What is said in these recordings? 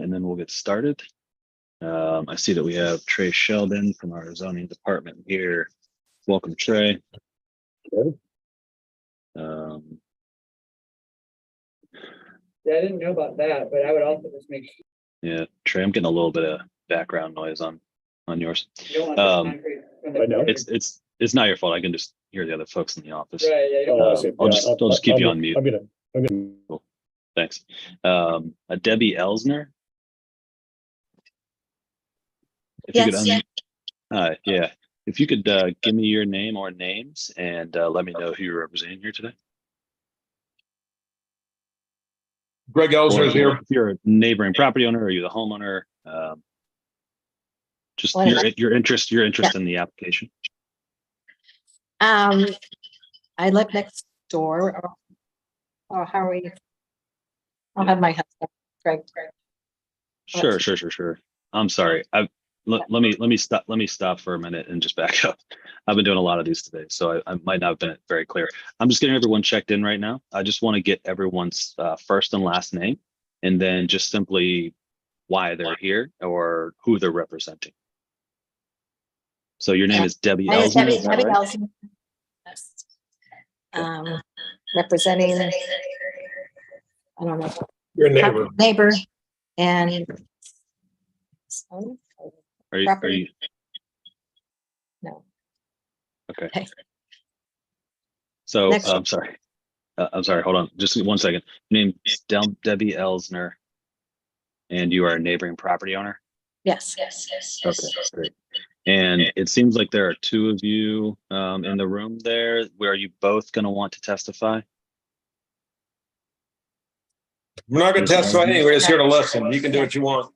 and then we'll get started. I see that we have Trey Sheldon from our zoning department here. Welcome, Trey. Okay. Yeah, I didn't know about that, but I would also just make sure Yeah, Trey, I'm getting a little bit of background noise on yours. you don't want the concrete from the I know. corner. It's not your fault. I can just hear the other folks in the office. Right, yeah, you don't Oh, I want see. I'll Yeah, just keep you on mute. I'm gonna. Thanks. Debbie Elsner. If you could Yes. yeah. If you could give me your name or names and let me know who you're representing here today. Greg Elsner is here. If you're a neighboring property owner or you're the homeowner, just your interest in the application. I live next door. Or how are we? I'll have my husband, Greg. Sure. I'm sorry. Let me stop for a minute and just back up. I've been doing a lot of these today, so I might not have been very clear. I'm just getting everyone checked in right now. I just want to get everyone's first and last name, and then just simply why they're here or who they're representing. So your name is Debbie My name is Elsner. Is that Debbie right? Elsner. Representing, I don't know, Your neighbor. neighbor and. Are you? Property. No. Okay. So Next. I'm sorry. Hold on, just 1 second. Your name is Debbie Elsner, and you are a neighboring property owner. Yes. Okay, great. And it seems like there are two of you in the room there. Where are you both going to want to testify? We're not going to testify anyway. We're just here to listen. You can do what you want.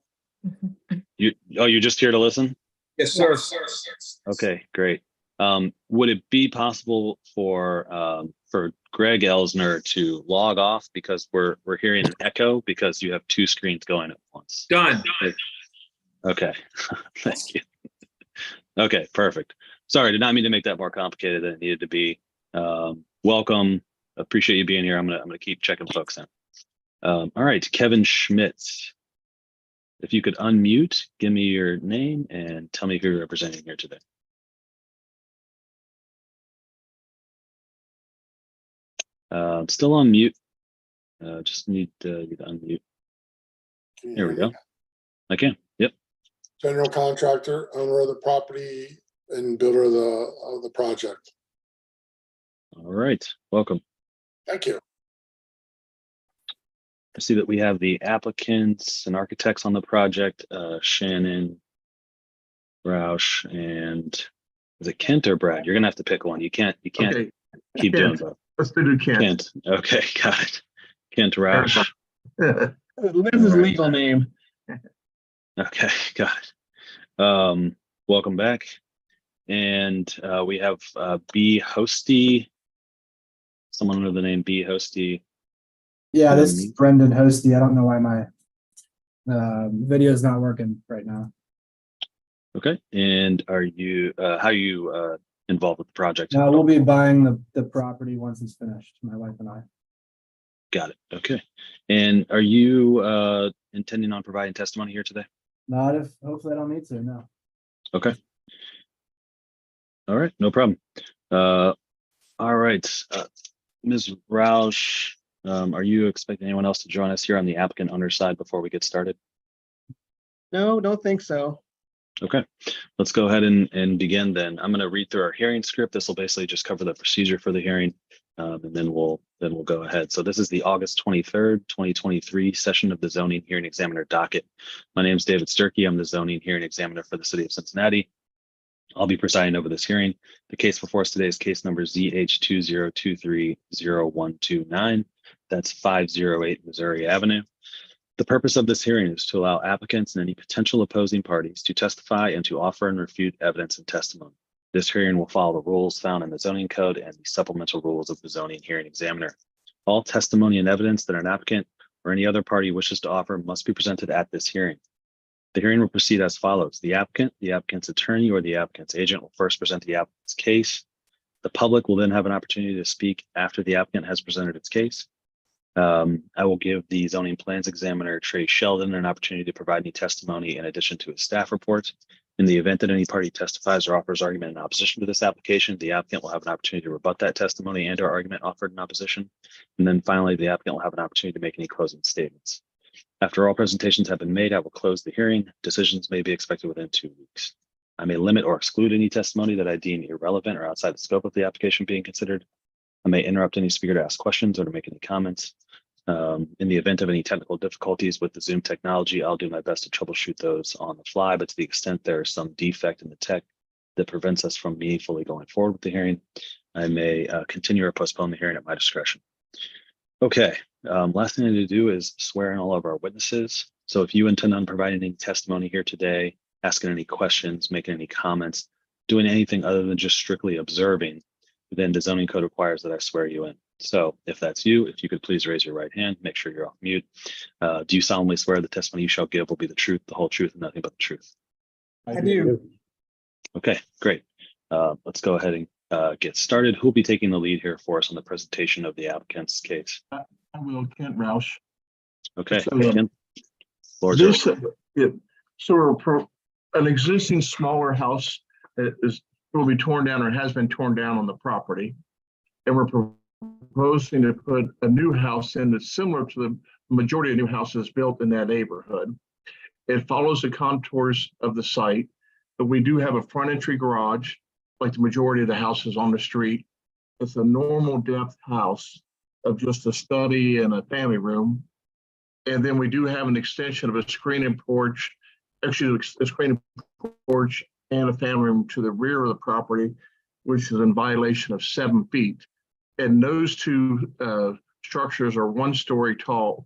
You're just here to listen? Yes, sir. Okay, great. Would it be possible for Greg Elsner to log off, because we're hearing an echo because you have two screens going at once? Done. Okay, thank you. Okay, perfect. Sorry, did not mean to make that more complicated than it needed to be. Welcome. Appreciate you being here. I'm gonna keep checking folks in. All right, Kevin Schmitz. If you could unmute, give me your name and tell me who you're representing here today. Still on mute. Just need you to unmute. Here we go. I can. Yep. General contractor, owner of the property, and builder of the project. All right. Welcome. Thank you. I see that we have the applicants and architects on the project, Shannon, Roush, and is it Kent or Brad? You're gonna have to pick one. You can't Okay. keep doing both. Let's do Kent. Kent. Okay, got it. Kent Roush. Liz's legal name. Okay, got it. Welcome back. And we have B Hosty, someone under the name B Hosty. Yeah, this is Brendan Hosty. I don't know why my video is not working right now. Okay, and are you how are you involved with the project? We'll be buying the property once it's finished, my wife and I. Got it. Okay. And are you intending on providing testimony here today? Not if, hopefully I don't need to, no. Okay. All right, no problem. All right, Ms. Roush, are you expecting anyone else to join us here on the applicant owner side before we get started? No, don't think so. Okay, let's go ahead and begin then. I'm going to read through our hearing script. This will basically just cover the procedure for the hearing, and then we'll go ahead. So this is the August 23rd, 2023 session of the zoning hearing examiner docket. My name is David Sturkey. I'm the zoning hearing examiner for the city of Cincinnati. I'll be presiding over this hearing. The case before us today is case number ZH20230129. That's 508 Missouri Avenue. The purpose of this hearing is to allow applicants and any potential opposing parties to testify and to offer and refute evidence and testimony. This hearing will follow the rules found in the zoning code and the supplemental rules of the zoning hearing examiner. All testimony and evidence that an applicant or any other party wishes to offer must be presented at this hearing. The hearing will proceed as follows. The applicant, the applicant's attorney, or the applicant's agent will first present the applicant's case. The public will then have an opportunity to speak after the applicant has presented its case. I will give the zoning plans examiner, Trey Sheldon, an opportunity to provide any testimony in addition to his staff report. In the event that any party testifies or offers argument in opposition to this application, the applicant will have an opportunity to rebut that testimony and or argument offered in opposition. And then finally, the applicant will have an opportunity to make any closing statements. After all presentations have been made, I will close the hearing. Decisions may be expected within 2 weeks. I may limit or exclude any testimony that I deem irrelevant or outside the scope of the application being considered. I may interrupt any speaker to ask questions or to make any comments. In the event of any technical difficulties with the Zoom technology, I'll do my best to troubleshoot those on the fly, but to the extent there is some defect in the tech that prevents us from meaningfully going forward with the hearing, I may continue or postpone the hearing at my discretion. Okay, last thing I need to do is swear in all of our witnesses. So if you intend on providing any testimony here today, asking any questions, making any comments, doing anything other than just strictly observing, then the zoning code requires that I swear you in. So if that's you, if you could please raise your right hand, make sure you're off mute. Do you solemnly swear the testimony you shall give will be the truth, the whole truth, and nothing but the truth? I do. Okay, great. Let's go ahead and get started. Who'll be taking the lead here for us on the presentation of the applicant's case? I will, Kent Roush. Okay, So, Ken, floor is yours. An existing smaller house that will be torn down or has been torn down on the property. And we're proposing to put a new house in that's similar to the majority of new houses built in that neighborhood. It follows the contours of the site, but we do have a front entry garage, like the majority of the houses on the street. It's a normal depth house of just a study and a family room. And then we do have an extension of a screened porch, actually a screened porch and a family room to the rear of the property, which is in violation of 7 feet. And those two structures are 1 story tall.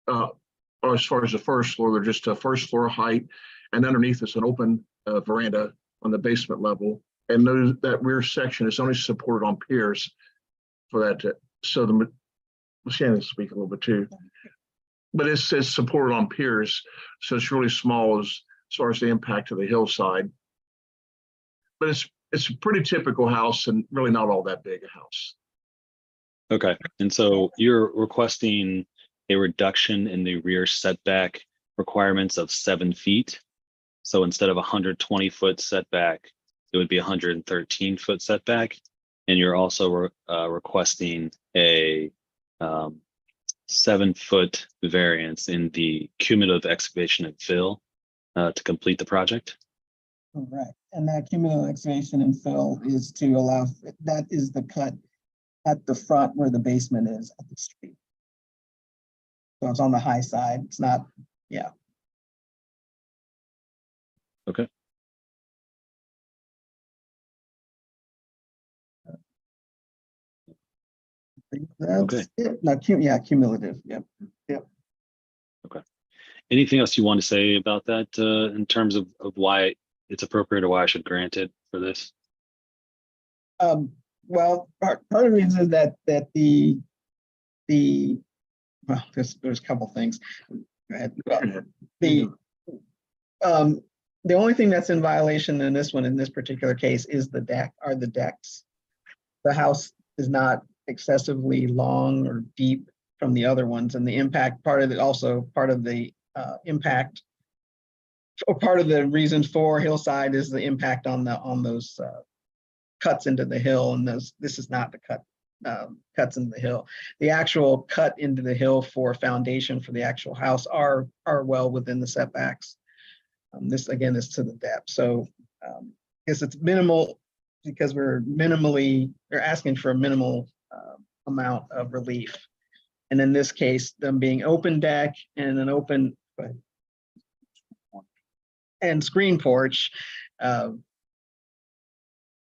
As far as the first floor, they're just a first floor height. And underneath is an open veranda on the basement level. And that rear section is only supported on piers for that. So Shannon speak a little bit too. But it's supported on piers. So it's really small as far as the impact of the hillside. But it's a pretty typical house and really not all that big a house. Okay, and so you're requesting a reduction in the rear setback requirements of 7 feet. So instead of 120-foot setback, it would be 113-foot setback. And you're also requesting a 7-foot variance in the cumulative excavation and fill to complete the project. Correct. And that cumulative excavation and fill is to allow, that is the cut at the front where the basement is at the street. So it's on the high side. It's not, yeah. Okay. That's Okay. it. No, yeah, cumulative. Yep. Okay. Anything else you want to say about that in terms of why it's appropriate or why I should grant it for this? Well, part of the reason is that well, there's a couple things. The only thing that's in violation in this one, in this particular case, is the decks. The house is not excessively long or deep from the other ones, and the impact part of the impact, or part of the reason for hillside is the impact on those cuts into the hill, and this is not the cuts into the hill. The actual cut into the hill for foundation for the actual house are well within the setbacks. This again is to the depth, so I guess it's minimal because we're asking for a minimal amount of relief, and in this case, them being open deck and an open and screen porch.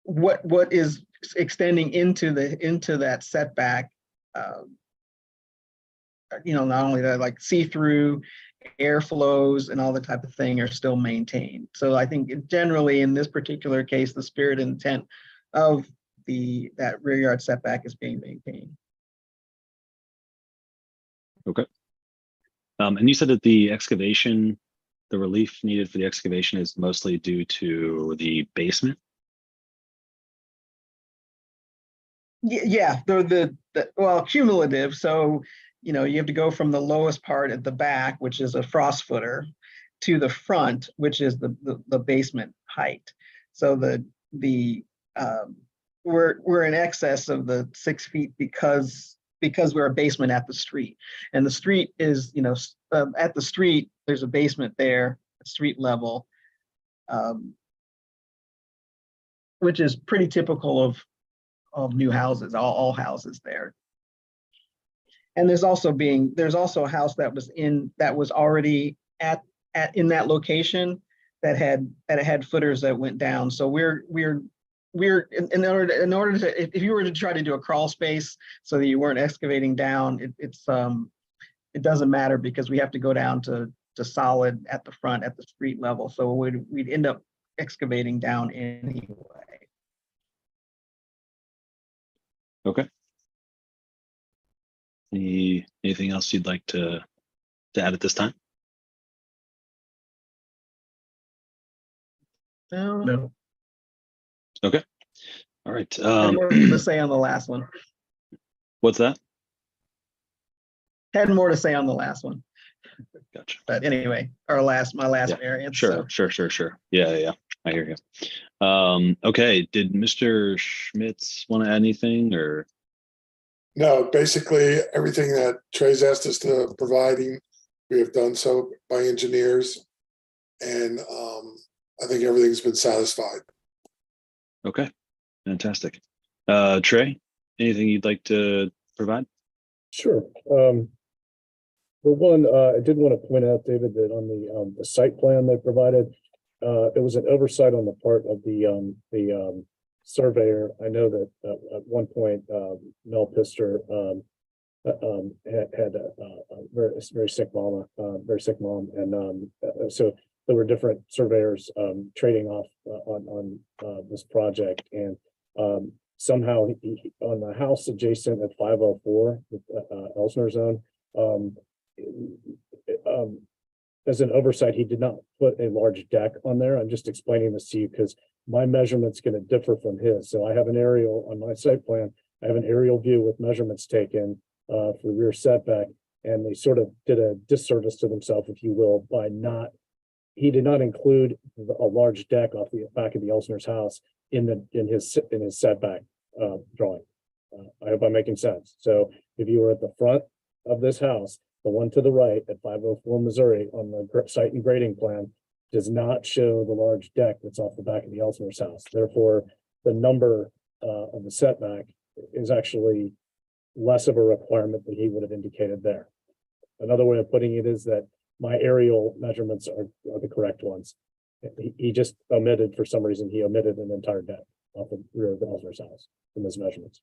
What is extending into that setback, not only that, like see-through airflows and all the type of thing are still maintained. So I think generally in this particular case, the spirit and intent of that rear yard setback is being maintained. Okay. And you said that the relief needed for the excavation is mostly due to the basement? Yeah, well, cumulative. So you know, you have to go from the lowest part at the back, which is a frost footer, to the front, which is the basement height. So we're in excess of the 6 feet because we're a basement at the street. And the street is, you know, at the street, there's a basement there at street level, which is pretty typical of new houses, all houses there. And there's also a house that was already in that location that had footers that went down. So we're in order to, if you were to try to do a crawl space so that you weren't excavating down, it doesn't matter because we have to go down to solid at the front at the street level. So we'd end up excavating down anyway. Okay. Anything else you'd like to add at this time? No. Okay. All right. Had more to say on the last one. What's that? Had more to say on the last one. Gotcha. But anyway, my last Yeah, variance. Sure. Yeah. I hear you. Okay. Did Mr. Schmitz want to add anything or? No, basically, everything that Trey's asked us to providing, we have done so by engineers. And I think everything's been satisfied. Okay. Fantastic. Trey, anything you'd like to provide? Sure. For one, I did want to point out, David, that on the site plan they provided, it was an oversight on the part of the surveyor. I know that at one point, Mel Pister had a very sick mom, and so there were different surveyors trading off on this project, and somehow on the house adjacent at 504, Elsner Zone, as an oversight, he did not put a large deck on there. I'm just explaining this to you because my measurement's going to differ from his. So I have an aerial on my site plan. I have an aerial view with measurements taken for the rear setback, and they sort of did a disservice to themselves, if you will, by he did not include a large deck off the back of the Elsner's house in his setback drawing. I hope I'm making sense. So if you were at the front of this house, the one to the right at 504 Missouri on the site and grading plan does not show the large deck that's off the back of the Elsner's house. Therefore, the number of the setback is actually less of a requirement than he would have indicated there. Another way of putting it is that my aerial measurements are the correct ones. He just omitted, for some reason, he omitted an entire deck off the rear of the Elsner's house from his measurements.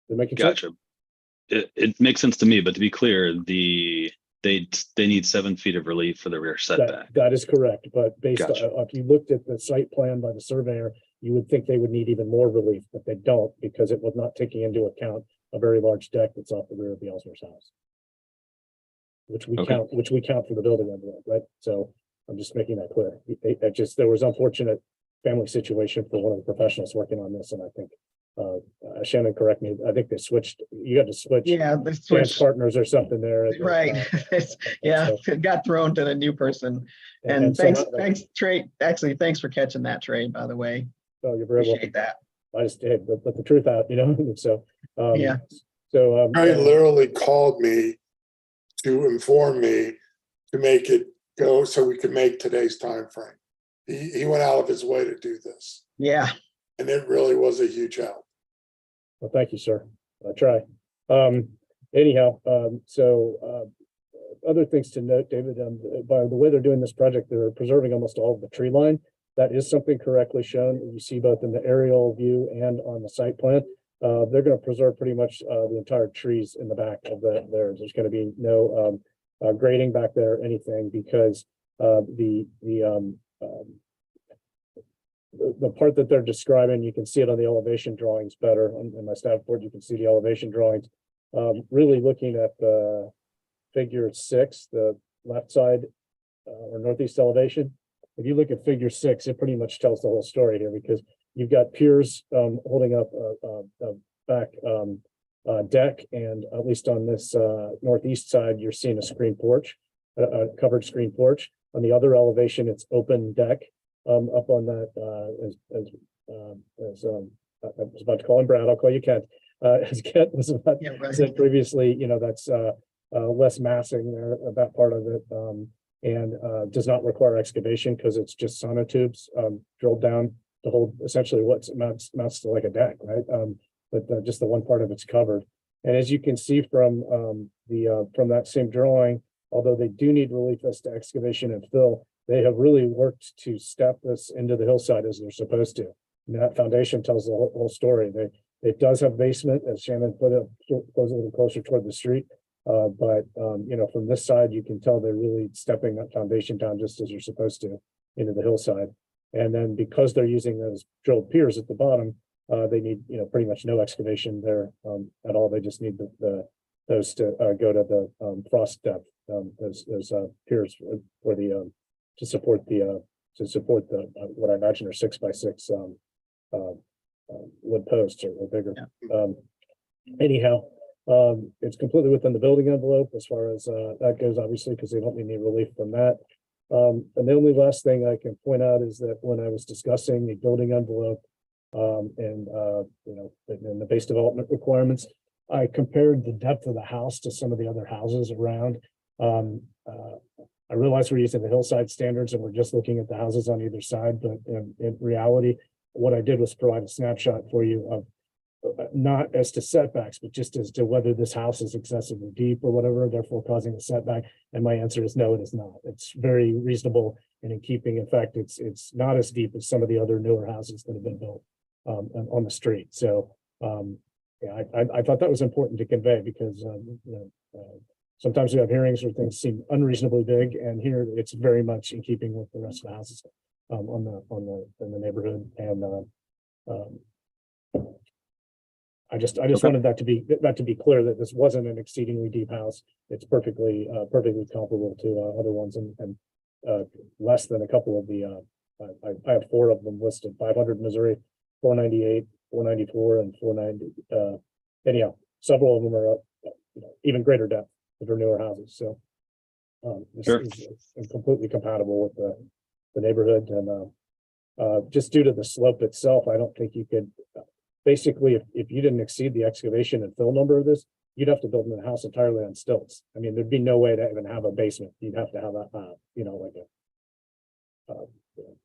Did it make sense? Gotcha. It makes sense to me, but to be clear, they need 7 feet of relief for the rear setback. That is correct, but based Gotcha. on, if you looked at the site plan by the surveyor, you would think they would need even more relief, but they don't, because it was not taking into account a very large deck that's off the rear of the Elsner's house, which we count for the building envelope, right? So I'm just making that clear. There was unfortunate family situation for one of the professionals working on this, and I think Shannon, correct me. I think they switched. You had to switch. Yeah, they Chance switched. partners or something there. Right. Yeah, it got thrown to the new person. And so thanks, Trey. Actually, thanks for catching that, Trey, by the way. Oh, you're very welcome. Appreciate that. I just did, but the truth out, So Yeah. So Trey literally called me to inform me to make it go so we could make today's time frame. He went out of his way to do this, Yeah. and it really was a huge help. well, thank you, sir. I try. Anyhow, other things to note, David, by the way they're doing this project, they're preserving almost all of the tree line. That is something correctly shown. You see both in the aerial view and on the site plan. They're going to preserve pretty much the entire trees in the back of there. There's going to be no grading back there, anything, because the part that they're describing, you can see it on the elevation drawings better. On my staff board, you can see the elevation drawings. Really looking at the figure 6, the left side or northeast elevation. If you look at figure 6, it pretty much tells the whole story here, because you've got piers holding up back deck, and at least on this northeast side, you're seeing a screen porch, a covered screen porch. On the other elevation, it's open deck up on that. I was about to call him Brad. I'll call you Kent. As Kent was about Yeah, right. said previously, that's less massing there, that part of it, and does not require excavation because it's just sonotubes drilled down to hold essentially what amounts to like a deck, right? But just the one part of it's covered. And as you can see from from that same drawing, although they do need relief as to excavation and fill, they have really worked to step this into the hillside as they're supposed to. And that foundation tells the whole story. It does have basement, as Shannon put it, goes a little closer toward the street. But from this side, you can tell they're really stepping that foundation down just as you're supposed to into the hillside. And then because they're using those drilled piers at the bottom, they need, pretty much no excavation there at all. They just need those to go to the frost depth, those piers for the to support the what I imagine are 6x6 wood posts or bigger. Anyhow, it's completely within the building envelope as far as that goes, obviously, because they don't need any relief from that. And the only last thing I can point out is that when I was discussing the building envelope and the base development requirements, I compared the depth of the house to some of the other houses around. I realize we're using the hillside standards and we're just looking at the houses on either side, but in reality, what I did was provide a snapshot for you of not as to setbacks, but just as to whether this house is excessively deep or whatever, therefore causing a setback. And my answer is no, it is not. It's very reasonable and in keeping. In fact, it's not as deep as some of the other newer houses that have been built on the street. So I thought that was important to convey because sometimes we have hearings where things seem unreasonably big, and here it's very much in keeping with the rest of the houses in the neighborhood. And I just wanted that to be clear that this wasn't an exceedingly deep house. It's perfectly comparable to other ones and less than a couple of the I have 4 of them listed: 500 Missouri, 498, 494, and 490. Anyhow, several of them are even greater depth for newer houses. So this is completely compatible with the neighborhood, and just due to the slope itself, I don't think you could. Basically, if you didn't exceed the excavation and fill number of this, you'd have to build a house entirely on stilts. I mean, there'd be no way to even have a basement. You'd have to have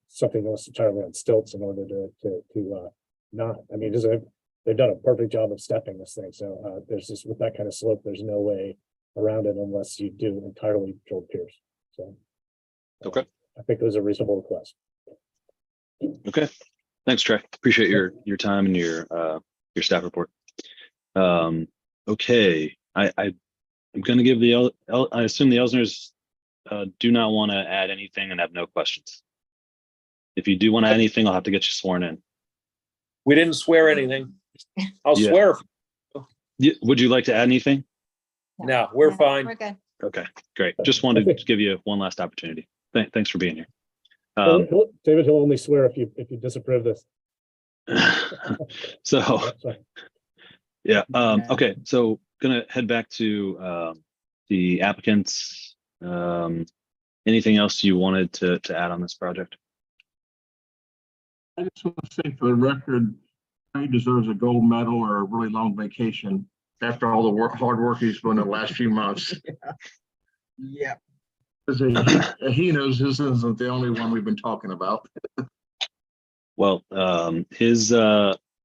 something that was entirely on stilts in order to not. I mean, they've done a perfect job of stepping this thing. So there's just with that kind of slope, there's no way around it unless you do entirely drilled piers. So Okay. I think it was a reasonable request. Okay. Thanks, Trey. Appreciate your time and your staff report. Okay, I'm going to give I assume the Elsners do not want to add anything and have no questions. If you do want to add anything, I'll have to get you sworn in. We didn't swear anything. I'll Yeah. swear. Would you like to add anything? No, we're fine. We're good. Okay, great. Just wanted to give you one last opportunity. Thanks for being here. David, he'll only swear if you disapprove this. So yeah, okay, so gonna head back to the applicants. Anything else you wanted to add on this project? I just want to say for the record, he deserves a gold medal or a really long vacation after all the hard work he's done the last few months. Yeah. Because he knows this isn't the only one we've been talking about. Well, I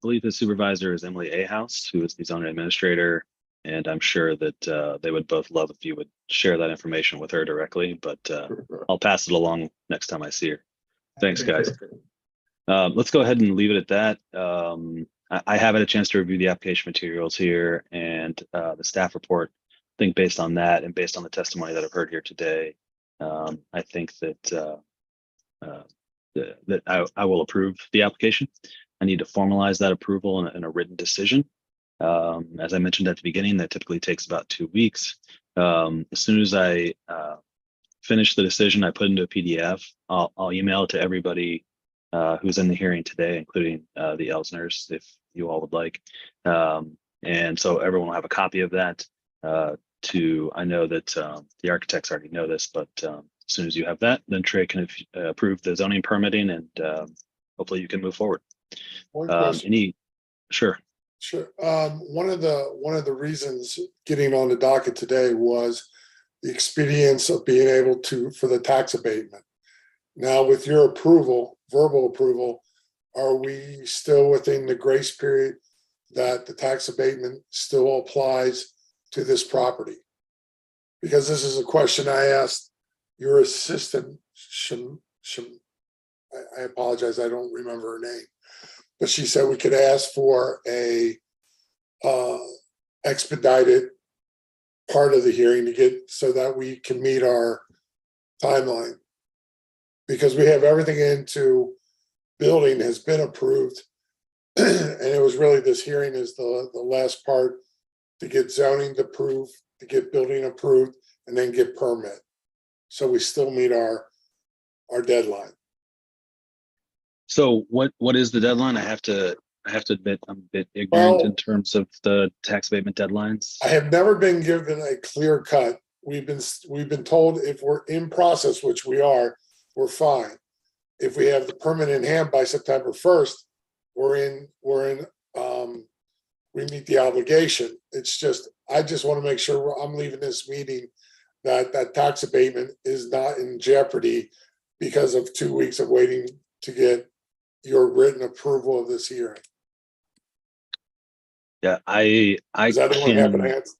believe his supervisor is Emily Ahouse, who is the zoning administrator, and I'm sure that they would both love if you would share that information with her directly, but I'll pass it along next time I see her. Thanks, guys. Let's go ahead and leave it at that. I have had a chance to review the application materials here and the staff report. I think based on that and based on the testimony that I've heard here today, I think that I will approve the application. I need to formalize that approval in a written decision. As I mentioned at the beginning, that typically takes about 2 weeks. As soon as I finish the decision, I put into a PDF. I'll email it to everybody who's in the hearing today, including the Elsners, if you all would like. And so everyone will have a copy of that. I know that the architects already know this, but as soon as you have that, then Trey can approve the zoning permitting, and hopefully you can move forward. One question. Sure. Sure. One of the reasons getting on the docket today was the expedience of being able for the tax abatement. Now, with your approval, verbal approval, are we still within the grace period that the tax abatement still applies to this property? Because this is a question I asked your assistant, I apologize, I don't remember her name, but she said we could ask for a expedited part of the hearing to get so that we can meet our timeline. Because we have everything into building has been approved. And it was really this hearing is the last part to get zoning approved, to get building approved, and then get permit. So we still meet our deadline. So what is the deadline? I have to admit I'm a bit ignorant in terms of the tax abatement deadlines. I have never been given a clear cut. We've been told if we're in process, which we are, we're fine. If we have the permit in hand by September 1st, we meet the obligation. It's just, I just want to make sure I'm leaving this meeting that tax abatement is not in jeopardy because of 2 weeks of waiting to get your written approval of this hearing. Yeah, I Does anyone have an answer?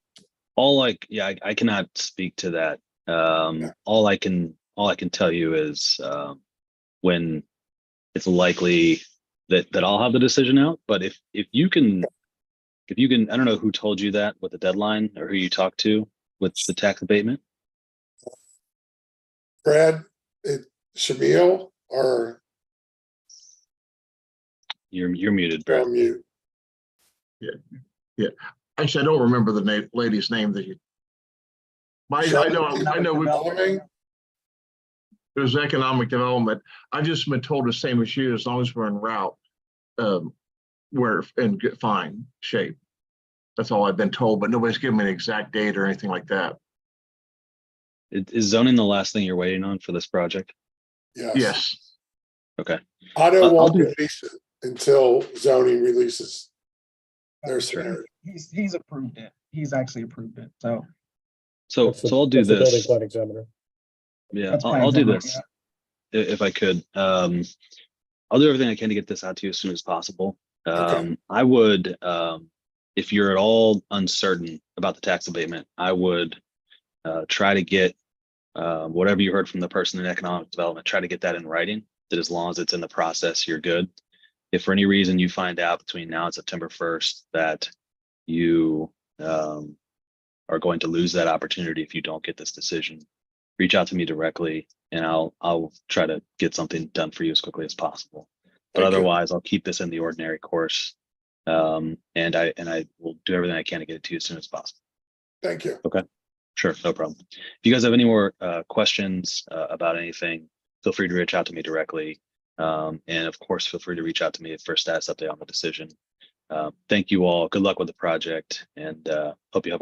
I cannot speak to that. All I can tell you is when it's likely that I'll have the decision out. But if you can, I don't know who told you that with the deadline or who you talked to with the tax abatement. Brad, Shamil, or you're muted, Brad. mute. Yeah. Actually, I don't remember the lady's name that you. I know there's economic development. I've just been told the same as you. As long as we're en route, we're in fine shape. That's all I've been told, but nobody's given me an exact date or anything like that. Is zoning the last thing you're waiting on for this project? Yes. Okay. Auto won't release it until zoning releases their scenario. He's approved it. He's actually approved it. So I'll do Building this. plan examiner. Yeah, I'll do this if I could. I'll do everything I can to get this out to you as soon as possible. Okay. I would, if you're at all uncertain about the tax abatement, I would try to get whatever you heard from the person in economic development, try to get that in writing, that as long as it's in the process, you're good. If for any reason you find out between now and September 1st that you are going to lose that opportunity if you don't get this decision, reach out to me directly and I'll try to get something done for you as quickly as possible. But otherwise, I'll keep this in the ordinary course. And I will do everything I can to get it to you as soon as possible. Thank you. Okay. Sure, no problem. If you guys have any more questions about anything, feel free to reach out to me directly. And of course, feel free to reach out to me for a status update on the decision. Thank you all. Good luck with the project, and hope you have a